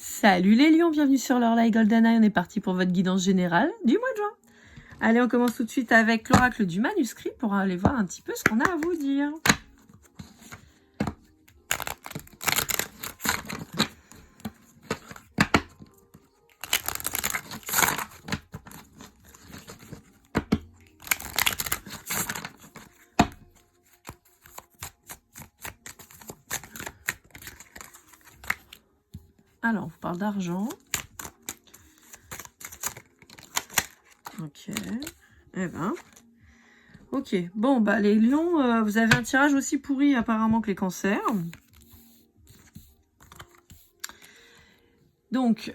Salut les lions, bienvenue sur l'Orlaï GoldenEye, on est parti pour votre guidance générale du mois de juin. Allez, on commence tout de suite avec l'oracle du manuscrit pour aller voir un petit peu ce qu'on a à vous dire. Alors, on vous parle d'argent. Ok. Eh ben. Ok. Bon, bah les lions, vous avez un tirage aussi pourri apparemment que les cancers. Donc,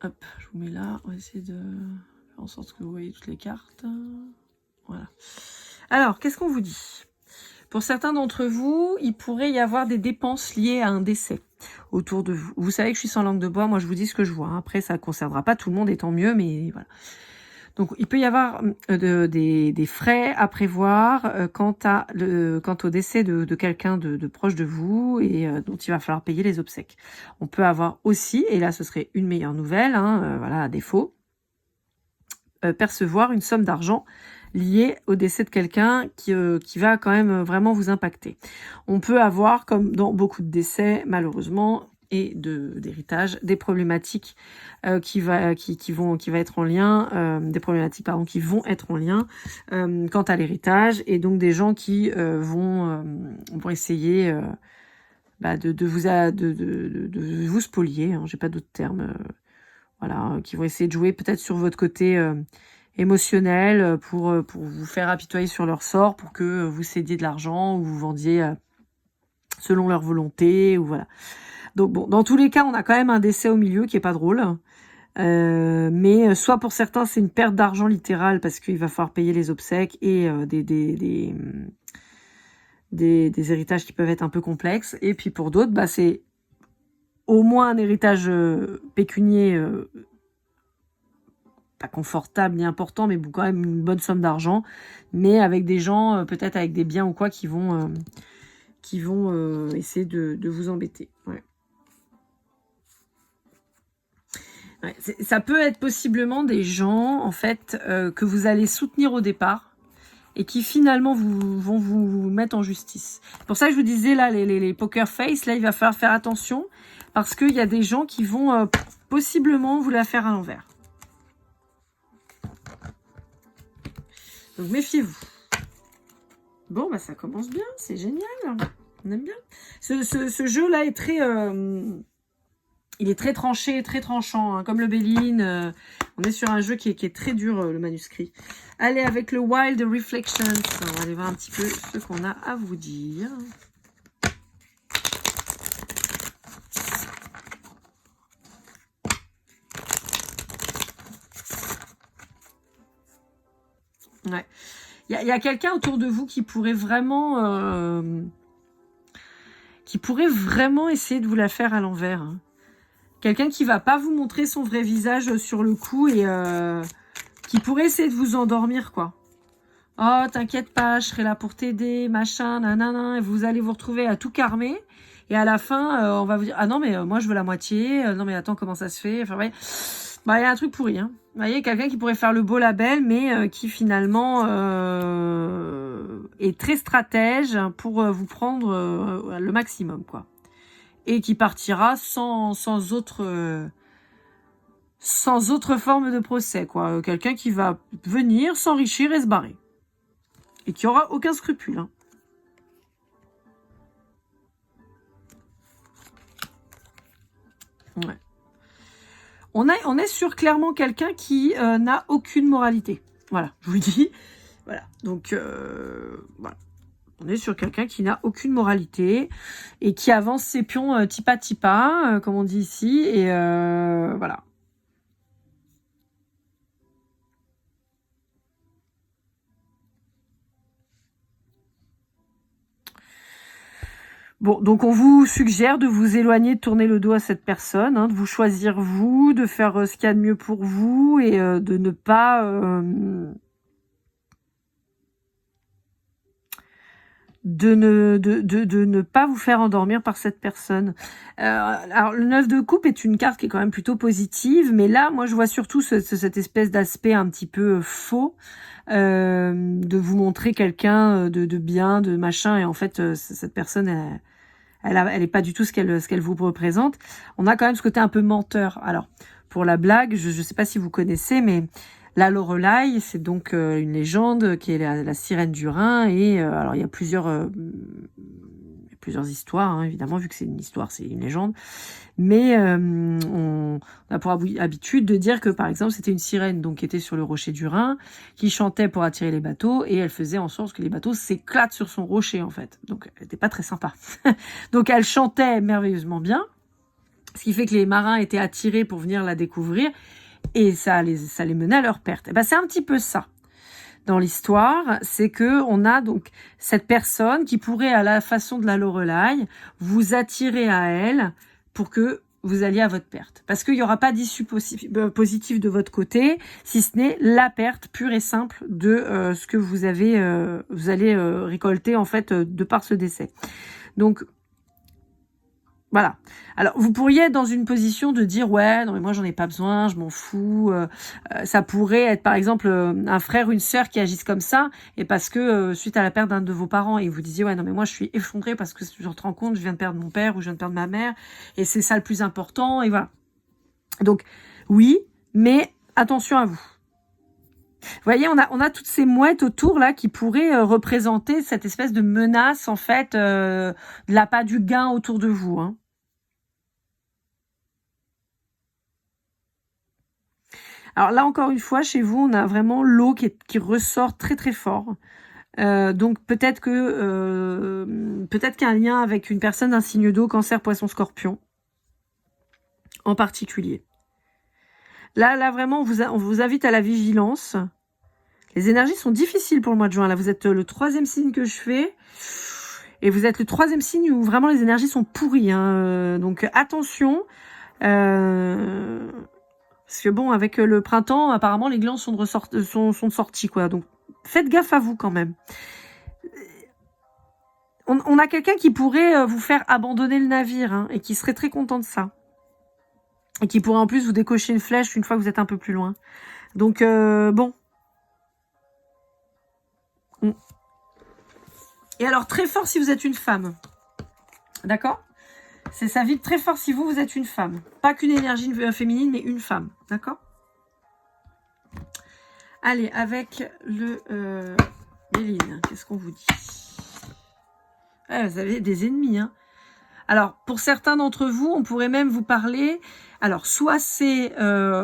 hop, je vous mets là. On va essayer de faire en sorte que vous voyez toutes les cartes. Voilà. Alors, qu'est-ce qu'on vous dit ? Pour certains d'entre vous, il pourrait y avoir des dépenses liées à un décès autour de vous. Vous savez que je suis sans langue de bois, moi je vous dis ce que je vois. Après, ça ne concernera pas tout le monde, et tant mieux, mais voilà. Donc, il peut y avoir des frais à prévoir quant au décès de quelqu'un de proche de vous et dont il va falloir payer les obsèques. On peut avoir aussi, et là ce serait une meilleure nouvelle, voilà, à défaut, percevoir une somme d'argent lié au décès de quelqu'un qui va quand même vraiment vous impacter. On peut avoir, comme dans beaucoup de décès, malheureusement, et d'héritage, des problématiques qui vont être en lien, des problématiques pardon qui vont être en lien quant à l'héritage, et donc des gens qui vont essayer de vous spolier. J'ai pas d'autres termes. Voilà, qui vont essayer de jouer peut-être sur votre côté émotionnel pour vous faire apitoyer sur leur sort, pour que vous cédiez de l'argent ou vous vendiez selon leur volonté, ou voilà. Donc bon, dans tous les cas, on a quand même un décès au milieu qui est pas drôle. Mais soit pour certains, c'est une perte d'argent littérale parce qu'il va falloir payer les obsèques et des héritages qui peuvent être un peu complexes. Et puis pour d'autres, bah, c'est au moins un héritage pécunier pas confortable ni important, mais quand même une bonne somme d'argent, mais avec des gens, peut-être avec des biens ou quoi, qui vont essayer de vous embêter. Ouais. Ouais, ça peut être possiblement des gens, en fait, que vous allez soutenir au départ et qui finalement vont vous mettre en justice. C'est pour ça que je vous disais, là, les poker face, là, il va falloir faire attention parce qu'il y a des gens qui vont possiblement vous la faire à l'envers. Donc, méfiez-vous. Bon, bah ça commence bien, c'est génial. On aime bien. Ce jeu-là est très... il est très tranché, très tranchant, comme le Béline. On est sur un jeu qui est très dur, le manuscrit. Allez, avec le Wild Reflections, on va aller voir un petit peu ce qu'on a à vous dire. Ouais. Il y a quelqu'un autour de vous qui pourrait vraiment essayer de vous la faire à l'envers. Quelqu'un qui va pas vous montrer son vrai visage sur le coup et qui pourrait essayer de vous endormir, quoi. Oh, t'inquiète pas, je serai là pour t'aider, machin, nanana. Et vous allez vous retrouver à tout carmer. Et à la fin, on va vous dire, ah non, mais moi, je veux la moitié. Non, mais attends, comment ça se fait? Enfin, ouais. Bah, il y a un truc pourri, hein. Vous voyez, quelqu'un qui pourrait faire le beau label, mais qui finalement est très stratège pour vous prendre le maximum, quoi. Et qui partira sans autre forme de procès, quoi. Quelqu'un qui va venir, s'enrichir et se barrer. Et qui aura aucun scrupule, hein. Ouais. On est sur clairement quelqu'un qui n'a aucune moralité. Voilà, je vous dis. Voilà, donc voilà. On est sur quelqu'un qui n'a aucune moralité et qui avance ses pions tipa, comme on dit ici. Et voilà. Bon, donc on vous suggère de vous éloigner, de tourner le dos à cette personne, de vous choisir vous, de faire ce qu'il y a de mieux pour vous et de ne pas... de ne pas vous faire endormir par cette personne. Alors le 9 de coupe est une carte qui est quand même plutôt positive, mais là moi je vois surtout cette espèce d'aspect un petit peu faux, de vous montrer quelqu'un de bien, de machin, et en fait cette personne elle est pas du tout ce qu'elle vous représente. On a quand même ce côté un peu menteur. Alors pour la blague, je sais pas si vous connaissez, mais la Lorelai, c'est donc une légende qui est la sirène du Rhin, et alors il y a plusieurs histoires, hein, évidemment, vu que c'est une histoire, c'est une légende, mais on a pour habitude de dire que par exemple c'était une sirène donc qui était sur le rocher du Rhin, qui chantait pour attirer les bateaux, et elle faisait en sorte que les bateaux s'éclatent sur son rocher en fait, donc elle était pas très sympa. Donc elle chantait merveilleusement bien, ce qui fait que les marins étaient attirés pour venir la découvrir, et ça les menait à leur perte. Et ben c'est un petit peu ça dans l'histoire, c'est que on a donc cette personne qui pourrait, à la façon de la Lorelai, vous attirer à elle pour que vous alliez à votre perte. Parce qu'il n'y aura pas d'issue positive de votre côté, si ce n'est la perte pure et simple de ce que vous allez récolter en fait de par ce décès. Donc voilà. Alors, vous pourriez être dans une position de dire, ouais, non mais moi j'en ai pas besoin, je m'en fous. Ça pourrait être par exemple un frère ou une sœur qui agissent comme ça, et parce que suite à la perte d'un de vos parents, et vous disiez, ouais, non mais moi je suis effondrée parce que je te rends compte, je viens de perdre mon père ou je viens de perdre ma mère, et c'est ça le plus important, et voilà. Donc, oui, mais attention à vous. Vous voyez, on a toutes ces mouettes autour là qui pourraient représenter cette espèce de menace en fait, de l'appât du gain autour de vous, hein. Alors là, encore une fois, chez vous, on a vraiment l'eau qui ressort très très fort. Donc peut-être qu'il y a un lien avec une personne d'un signe d'eau, Cancer, Poisson, Scorpion, en particulier. Là vraiment, on vous invite à la vigilance. Les énergies sont difficiles pour le mois de juin. Là, vous êtes le 3e signe que je fais. Et vous êtes le 3e signe où vraiment les énergies sont pourries, hein. Donc attention. Parce que bon, avec le printemps, apparemment, les glands sont de sortie, quoi. Donc, faites gaffe à vous, quand même. On a quelqu'un qui pourrait vous faire abandonner le navire, hein, et qui serait très content de ça. Et qui pourrait en plus vous décocher une flèche une fois que vous êtes un peu plus loin. Donc, bon. Et alors, très fort si vous êtes une femme. D'accord ? Ça vibre très fort si vous êtes une femme. Pas qu'une énergie féminine, mais une femme. D'accord ? Allez, avec le Méline, qu'est-ce qu'on vous dit ? Vous avez des ennemis, hein. Alors, pour certains d'entre vous, on pourrait même vous parler... Alors, soit c'est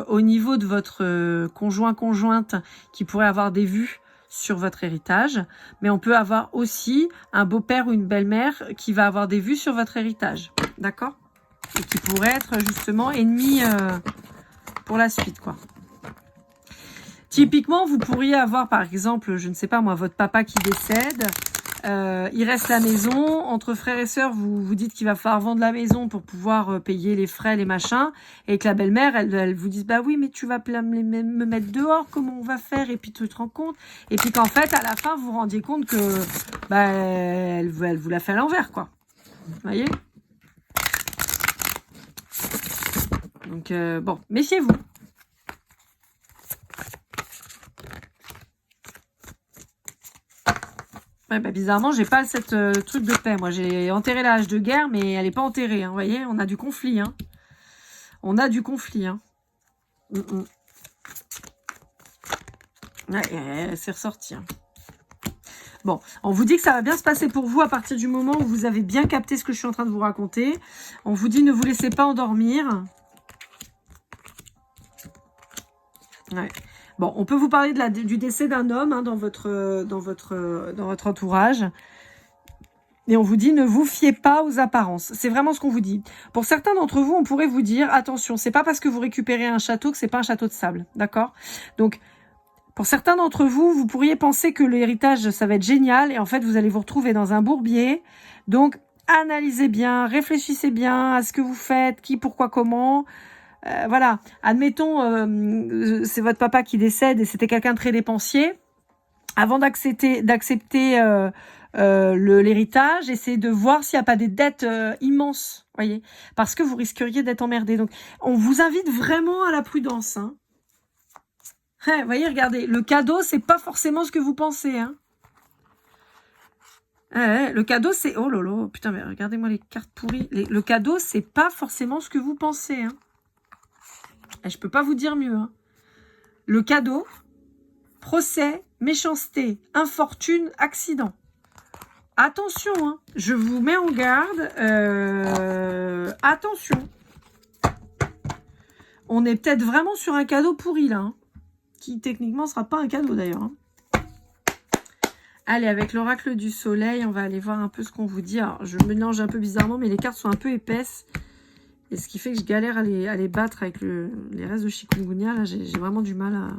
au niveau de votre conjointe qui pourrait avoir des vues sur votre héritage, mais on peut avoir aussi un beau-père ou une belle-mère qui va avoir des vues sur votre héritage. D'accord ? Et qui pourrait être justement ennemi pour la suite, quoi. Typiquement, vous pourriez avoir, par exemple, je ne sais pas moi, votre papa qui décède, il reste la maison, entre frères et sœurs, vous dites qu'il va falloir vendre la maison pour pouvoir payer les frais, les machins, et que la belle-mère, elle vous dit, bah oui, mais tu vas me mettre dehors, comment on va faire, et puis tu te rends compte, et puis qu'en fait, à la fin, vous vous rendiez compte que, bah, elle vous l'a fait à l'envers, quoi. Vous voyez ? Donc, bon, méfiez-vous. Ouais, bah bizarrement, j'ai pas cette truc de paix. Moi, j'ai enterré la hache de guerre, mais elle est pas enterrée. Hein, vous voyez, on a du conflit. Hein. On a du conflit. Hein. Ouais, c'est ressorti. Hein. Bon, on vous dit que ça va bien se passer pour vous à partir du moment où vous avez bien capté ce que je suis en train de vous raconter. On vous dit ne vous laissez pas endormir. Ouais. Bon, on peut vous parler du décès d'un homme, hein, dans votre entourage. Et on vous dit, ne vous fiez pas aux apparences. C'est vraiment ce qu'on vous dit. Pour certains d'entre vous, on pourrait vous dire, attention, c'est pas parce que vous récupérez un château que c'est pas un château de sable. D'accord ? Donc, pour certains d'entre vous, vous pourriez penser que l'héritage, ça va être génial. Et en fait, vous allez vous retrouver dans un bourbier. Donc, analysez bien, réfléchissez bien à ce que vous faites, qui, pourquoi, comment. Voilà. Admettons, c'est votre papa qui décède et c'était quelqu'un de très dépensier. avant d'accepter l'héritage, essayez de voir s'il n'y a pas des dettes immenses, voyez, parce que vous risqueriez d'être emmerdé. Donc, on vous invite vraiment à la prudence. Hein. Vous voyez, regardez, le cadeau, c'est pas forcément ce que vous pensez. Hein. Le cadeau, c'est... Oh lolo, putain, mais regardez-moi les cartes pourries. Le cadeau, c'est pas forcément ce que vous pensez. Hein. Et je peux pas vous dire mieux. Hein. Le cadeau, procès, méchanceté, infortune, accident. Attention, hein, je vous mets en garde. Attention. On est peut-être vraiment sur un cadeau pourri, là. Hein, qui, techniquement, ne sera pas un cadeau, d'ailleurs. Hein. Allez, avec l'oracle du soleil, on va aller voir un peu ce qu'on vous dit. Alors, je mélange un peu bizarrement, mais les cartes sont un peu épaisses. Et ce qui fait que je galère à les battre avec les restes de chikungunya. Là, j'ai vraiment du mal à...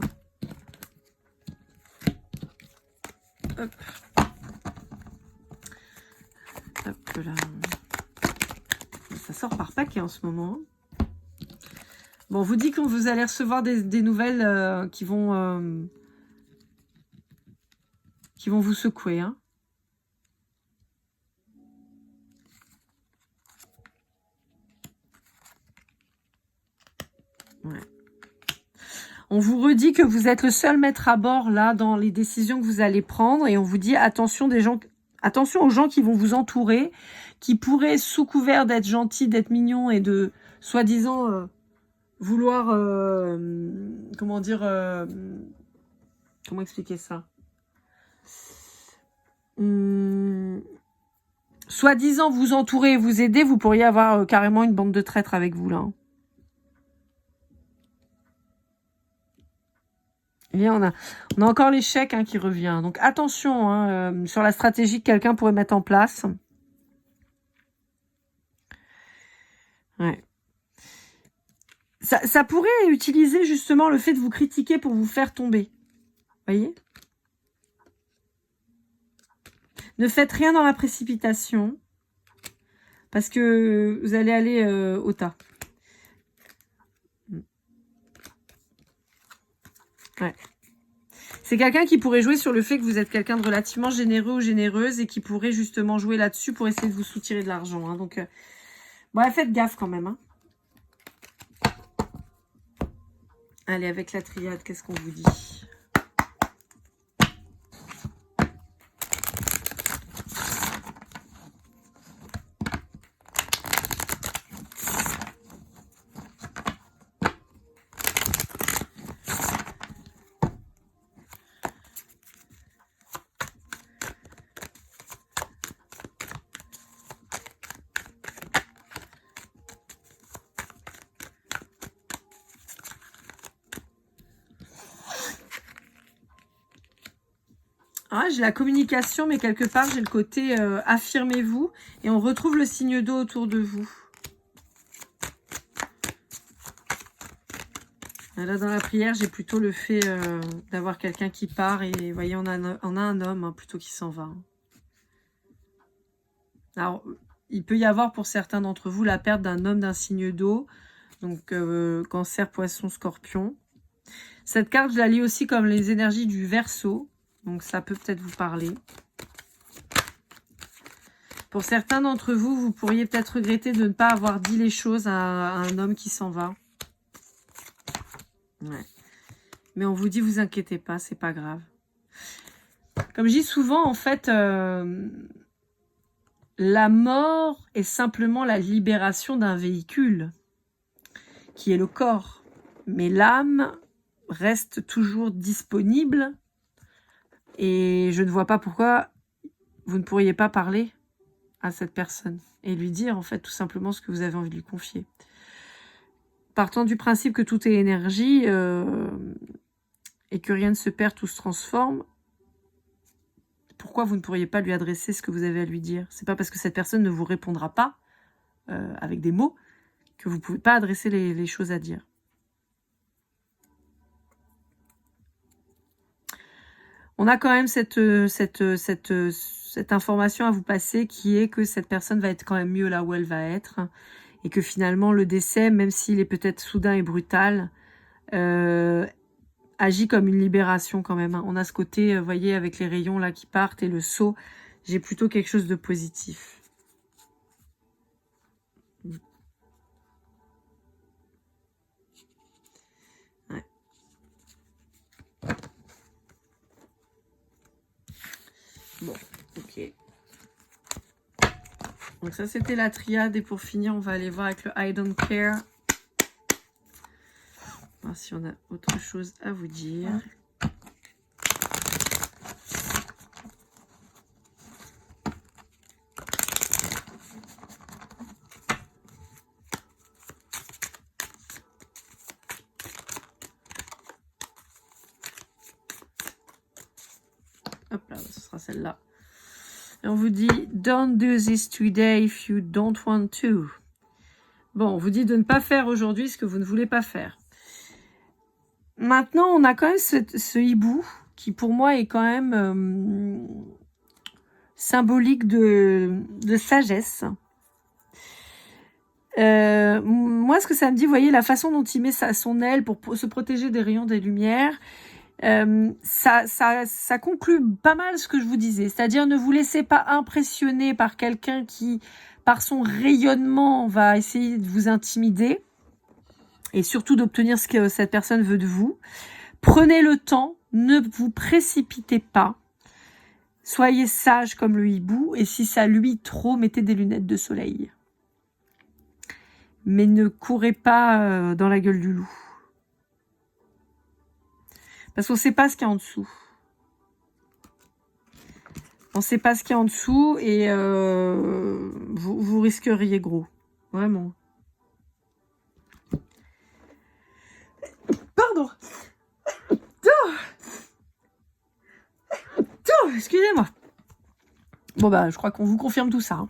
Hop. Hop là. Ça sort par paquet en ce moment. Bon, on vous dit que vous allez recevoir des nouvelles qui vont vous secouer. Hein. Ouais. On vous redit que vous êtes le seul maître à bord là dans les décisions que vous allez prendre et on vous dit attention aux gens qui vont vous entourer, qui pourraient sous couvert d'être gentils, d'être mignons et de soi-disant vouloir comment expliquer ça, soi-disant vous entourer et vous aider, vous pourriez avoir carrément une bande de traîtres avec vous là. Hein. Et on a encore l'échec hein, qui revient. Donc attention hein, sur la stratégie que quelqu'un pourrait mettre en place. Ouais. Ça pourrait utiliser justement le fait de vous critiquer pour vous faire tomber. Voyez ? Ne faites rien dans la précipitation. Parce que vous allez aller au tas. Ouais. C'est quelqu'un qui pourrait jouer sur le fait que vous êtes quelqu'un de relativement généreux ou généreuse et qui pourrait justement jouer là-dessus pour essayer de vous soutirer de l'argent. Hein. Donc, bon, faites gaffe quand même. Hein. Allez, avec la triade, qu'est-ce qu'on vous dit ? Ah, j'ai la communication, mais quelque part, j'ai le côté affirmez-vous. Et on retrouve le signe d'eau autour de vous. Là, dans la prière, j'ai plutôt le fait d'avoir quelqu'un qui part. Et vous voyez, on a un homme hein, plutôt qui s'en va. Alors, il peut y avoir pour certains d'entre vous la perte d'un homme d'un signe d'eau. Donc, cancer, poisson, scorpion. Cette carte, je la lis aussi comme les énergies du Verseau. Donc, ça peut peut-être vous parler. Pour certains d'entre vous, vous pourriez peut-être regretter de ne pas avoir dit les choses à un homme qui s'en va. Ouais. Mais on vous dit, vous inquiétez pas, c'est pas grave. Comme je dis souvent, en fait, la mort est simplement la libération d'un véhicule, qui est le corps. Mais l'âme reste toujours disponible. Et je ne vois pas pourquoi vous ne pourriez pas parler à cette personne et lui dire en fait tout simplement ce que vous avez envie de lui confier. Partant du principe que tout est énergie et que rien ne se perd, tout se transforme, pourquoi vous ne pourriez pas lui adresser ce que vous avez à lui dire? C'est pas parce que cette personne ne vous répondra pas avec des mots que vous ne pouvez pas adresser les choses à dire. On a quand même cette information à vous passer qui est que cette personne va être quand même mieux là où elle va être et que finalement le décès, même s'il est peut-être soudain et brutal, agit comme une libération quand même. Hein. On a ce côté, vous voyez, avec les rayons là qui partent et le saut. J'ai plutôt quelque chose de positif. Ouais. Bon, ok. Donc ça, c'était la triade. Et pour finir, on va aller voir avec le I don't care. Voir si on a autre chose à vous dire. Hop là, ce sera celle-là. Et on vous dit « Don't do this today if you don't want to ». Bon, on vous dit de ne pas faire aujourd'hui ce que vous ne voulez pas faire. Maintenant, on a quand même ce hibou qui, pour moi, est quand même symbolique de sagesse. Moi, ce que ça me dit, vous voyez, la façon dont il met son aile pour se protéger des rayons des lumières, ça conclut pas mal ce que je vous disais. C'est-à-dire, ne vous laissez pas impressionner par quelqu'un qui, par son rayonnement, va essayer de vous intimider. Et surtout d'obtenir ce que cette personne veut de vous. Prenez le temps, ne vous précipitez pas. Soyez sage comme le hibou. Et si ça luit trop, mettez des lunettes de soleil. Mais ne courez pas dans la gueule du loup. Parce qu'on ne sait pas ce qu'il y a en dessous. On ne sait pas ce qu'il y a en dessous et vous risqueriez gros. Vraiment. Pardon. Excusez-moi. Bon bah, je crois qu'on vous confirme tout ça. Hein.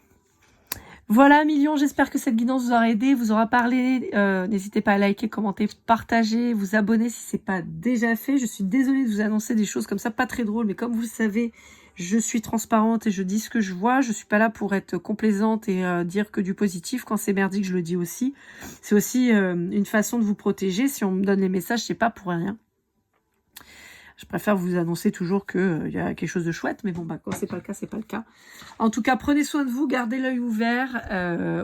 Voilà, millions, j'espère que cette guidance vous aura aidé, vous aura parlé. N'hésitez pas à liker, commenter, partager, vous abonner si ce n'est pas déjà fait. Je suis désolée de vous annoncer des choses comme ça, pas très drôles, mais comme vous le savez, je suis transparente et je dis ce que je vois. Je suis pas là pour être complaisante et dire que du positif. Quand c'est merdique, je le dis aussi. C'est aussi une façon de vous protéger. Si on me donne les messages, c'est pas pour rien. Je préfère vous annoncer toujours qu'il y a quelque chose de chouette, mais bon, bah, quand c'est pas le cas, c'est pas le cas. En tout cas, prenez soin de vous, gardez l'œil ouvert,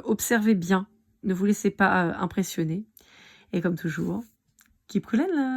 observez bien, ne vous laissez pas impressionner. Et comme toujours, keep cool and love.